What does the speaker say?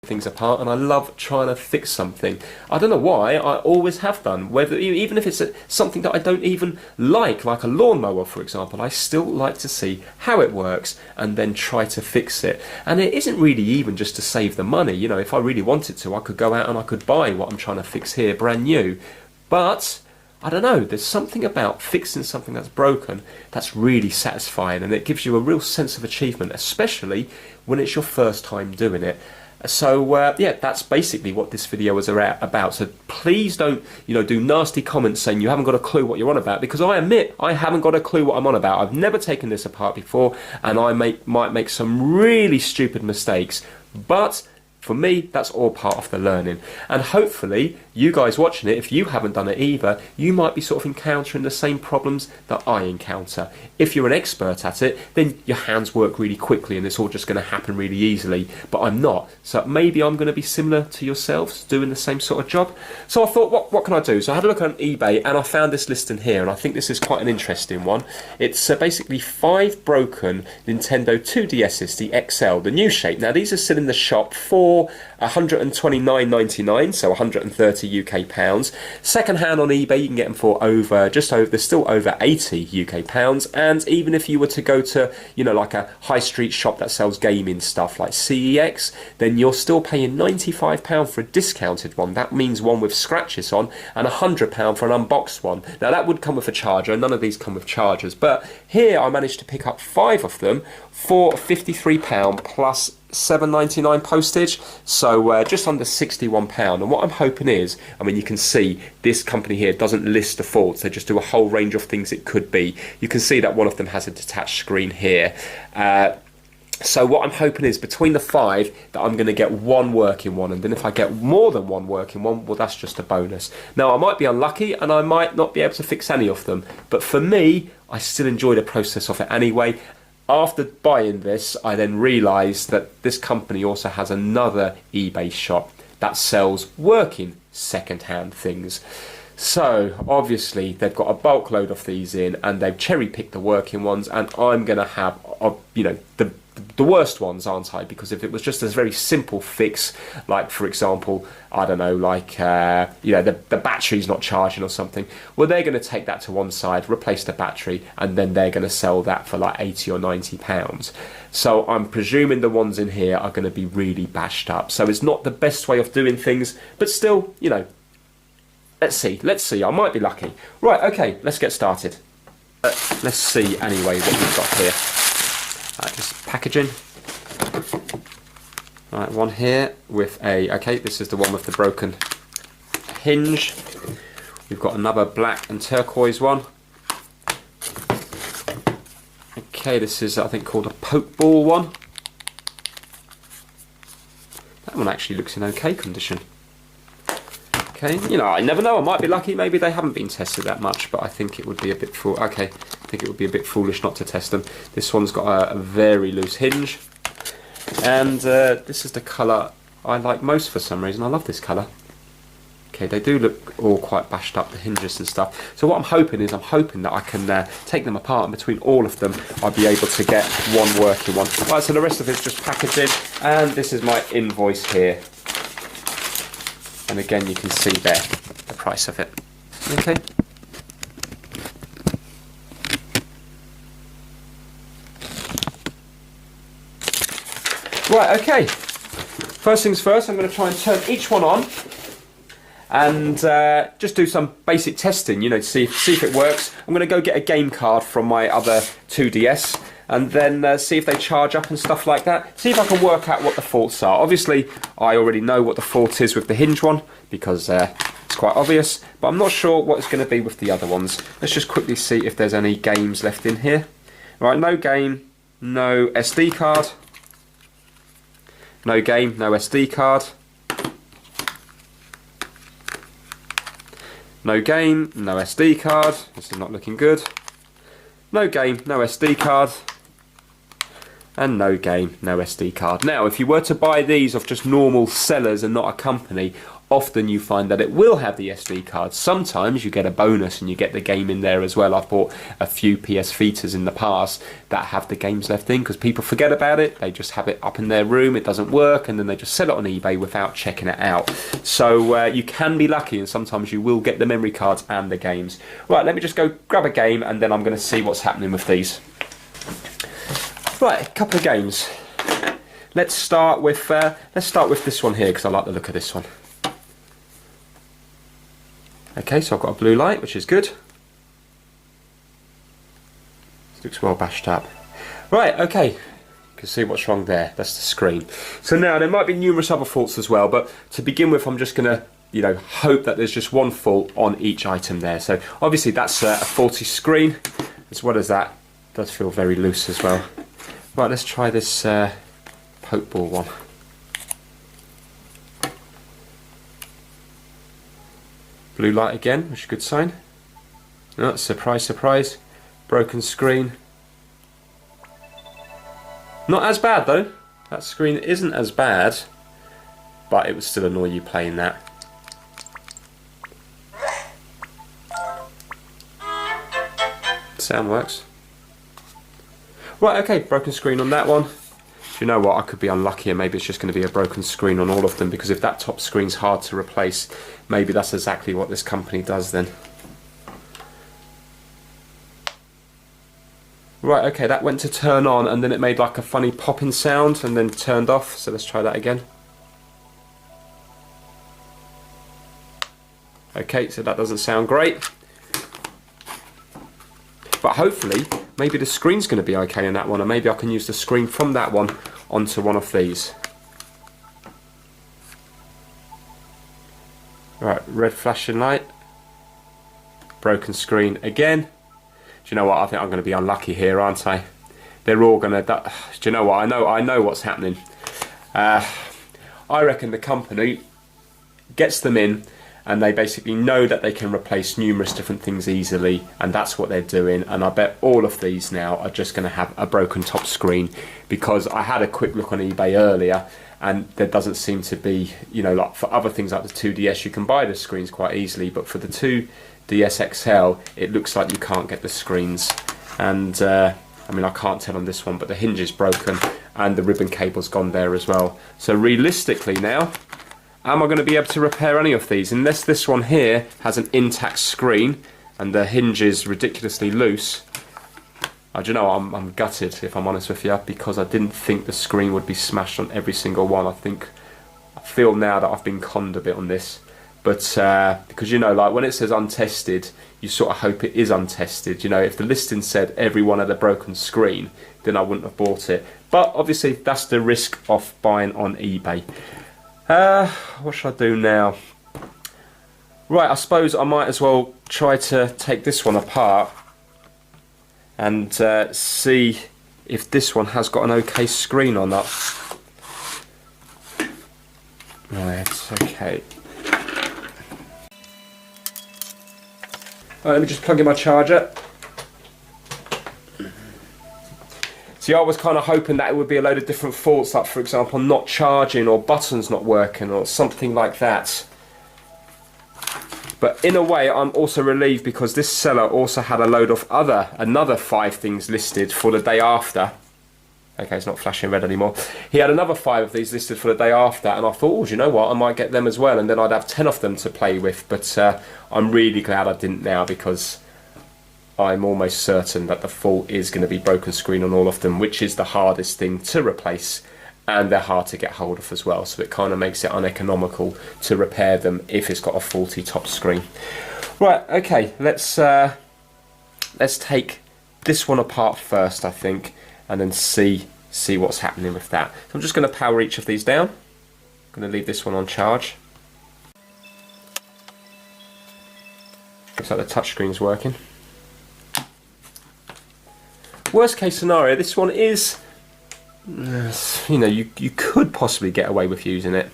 things apart, and I love trying to fix something. I don't know why, I always have done. Whether even if it's something that I don't even like a lawnmower, for example, I still like to see how it works and then try to fix it. And it isn't really even just to save the money. You know, if I really wanted to, I could go out and I could buy what I'm trying to fix here brand new. But I don't know, there's something about fixing something that's broken that's really satisfying, and it gives you a real sense of achievement, especially when it's your first time doing it. So yeah, that's basically what this video is about. So please don't, do nasty comments saying you haven't got a clue what you're on about, because I admit I haven't got a clue what I'm on about. I've never taken this apart before, and I might make some really stupid mistakes, but for me, that's all part of the learning. And hopefully, you guys watching it, if you haven't done it either, you might be sort of encountering the same problems that I encounter. If you're an expert at it, then your hands work really quickly and it's all just going to happen really easily. But I'm not. So maybe I'm going to be similar to yourselves, doing the same sort of job. So I thought, what can I do? So I had a look on eBay and I found this listing here, and I think this is quite an interesting one. It's basically 5 broken Nintendo 2DS's, the XL, the new shape. Now, these are still in the shop for $129.99, so 130 UK pounds. Second hand on eBay, you can get them for they're still over 80 UK pounds. And even if you were to go to, like a high street shop that sells gaming stuff like CEX, then you're still paying £95 for a discounted one. That means one with scratches on, and £100 for an unboxed one. Now that would come with a charger. None of these come with chargers, but here I managed to pick up 5 of them for £53 plus £7.99 postage, so just under £61. And what I'm hoping is, you can see this company here doesn't list the faults, they just do a whole range of things it could be. You can see that one of them has a detached screen here. So what I'm hoping is between the 5 that I'm going to get one working one, and then if I get more than one working one, well, that's just a bonus. Now I might be unlucky and I might not be able to fix any of them, but for me, I still enjoy the process of it anyway. After buying this, I then realised that this company also has another eBay shop that sells working second-hand things. So obviously they've got a bulk load of these in, and they've cherry-picked the working ones, and I'm going to have, the worst ones, aren't I? Because if it was just a very simple fix, like for example, I don't know, like the battery's not charging or something, well, they're going to take that to one side, replace the battery, and then they're going to sell that for like 80 or 90 pounds. So I'm presuming the ones in here are going to be really bashed up. So it's not the best way of doing things, but still, let's see, I might be lucky. Right, okay, let's get started. Let's see anyway what we've got here. Just packaging. Right, one here with this is the one with the broken hinge. We've got another black and turquoise one. Okay, this is, I think, called a poke ball one. That one actually looks in okay condition. Okay, I never know, I might be lucky, maybe they haven't been tested that much, but I think it would be a bit foolish not to test them. This one's got a very loose hinge, and this is the colour I like most for some reason. I love this colour. Okay, they do look all quite bashed up, the hinges and stuff. So what I'm hoping that I can take them apart, and between all of them I'll be able to get one working one. Right, so the rest of it's just packaging, and this is my invoice here. And again, you can see there the price of it. Okay. Right, okay. First things first, I'm going to try and turn each one on and just do some basic testing, to see if it works. I'm going to go get a game card from my other 2DS, and then see if they charge up and stuff like that. See if I can work out what the faults are. Obviously, I already know what the fault is with the hinge one, because it's quite obvious, but I'm not sure what it's going to be with the other ones. Let's just quickly see if there's any games left in here. Right, no game, no SD card. No game, no SD card. No game, no SD card. This is not looking good. No game, no SD card. and no game, no SD card. Now, if you were to buy these off just normal sellers and not a company, often you find that it will have the SD card. Sometimes you get a bonus and you get the game in there as well. I've bought a few PS Vitas in the past that have the games left in because people forget about it. They just have it up in their room, it doesn't work, and then they just sell it on eBay without checking it out. So you can be lucky, and sometimes you will get the memory cards and the games. Right, let me just go grab a game and then I'm going to see what's happening with these. Right, a couple of games. Let's start with this one here because I like the look of this one. Okay, so I've got a blue light, which is good. This looks well bashed up. Right, okay. You can see what's wrong there. That's the screen. So now there might be numerous other faults as well, but to begin with, I'm just going to, hope that there's just one fault on each item there. So obviously that's a faulty screen, as well as that. It does feel very loose as well. Right, let's try this poke ball one. Blue light again, which is a good sign. Oh, surprise, surprise. Broken screen. Not as bad though. That screen isn't as bad, but it would still annoy you playing that. Sound works. Right, okay, broken screen on that one. Do you know what, I could be unlucky and maybe it's just going to be a broken screen on all of them, because if that top screen's hard to replace, maybe that's exactly what this company does then. Right, okay, that went to turn on and then it made like a funny popping sound and then turned off, so let's try that again. Okay, so that doesn't sound great. But hopefully, maybe the screen's going to be okay in that one, and maybe I can use the screen from that one onto one of these. Right, red flashing light. Broken screen again. Do you know what? I think I'm going to be unlucky here, aren't I? They're all going to... Do you know what? I know what's happening. I reckon the company gets them in, and they basically know that they can replace numerous different things easily, and that's what they're doing. And I bet all of these now are just going to have a broken top screen, because I had a quick look on eBay earlier and there doesn't seem to be, like for other things like the 2DS you can buy the screens quite easily, but for the 2DS XL it looks like you can't get the screens. And I mean, I can't tell on this one, but the hinge is broken and the ribbon cable's gone there as well. So realistically now, am I going to be able to repair any of these? Unless this one here has an intact screen and the hinge is ridiculously loose. I don't know, I'm gutted if I'm honest with you, because I didn't think the screen would be smashed on every single one. I feel now that I've been conned a bit on this. But because like when it says untested, you sort of hope it is untested. If the listing said everyone had a broken screen, then I wouldn't have bought it. But obviously that's the risk of buying on eBay. What should I do now? Right, I suppose I might as well try to take this one apart and see if this one has got an okay screen or not. Right, okay. Right, let me just plug in my charger. See, I was kind of hoping that it would be a load of different faults, like for example not charging or buttons not working or something like that. But in a way I'm also relieved, because this seller also had a load of another 5 things listed for the day after. Okay, it's not flashing red anymore. He had another 5 of these listed for the day after, and I thought, oh, do you know what, I might get them as well, and then I'd have 10 of them to play with. But I'm really glad I didn't now, because I'm almost certain that the fault is going to be broken screen on all of them, which is the hardest thing to replace, and they're hard to get hold of as well, so it kind of makes it uneconomical to repair them if it's got a faulty top screen. Right, okay, let's take this one apart first, I think, and then see what's happening with that. So I'm just going to power each of these down. I'm going to leave this one on charge. Looks like the touchscreen's working. Worst case scenario, this one is, you could possibly get away with using it.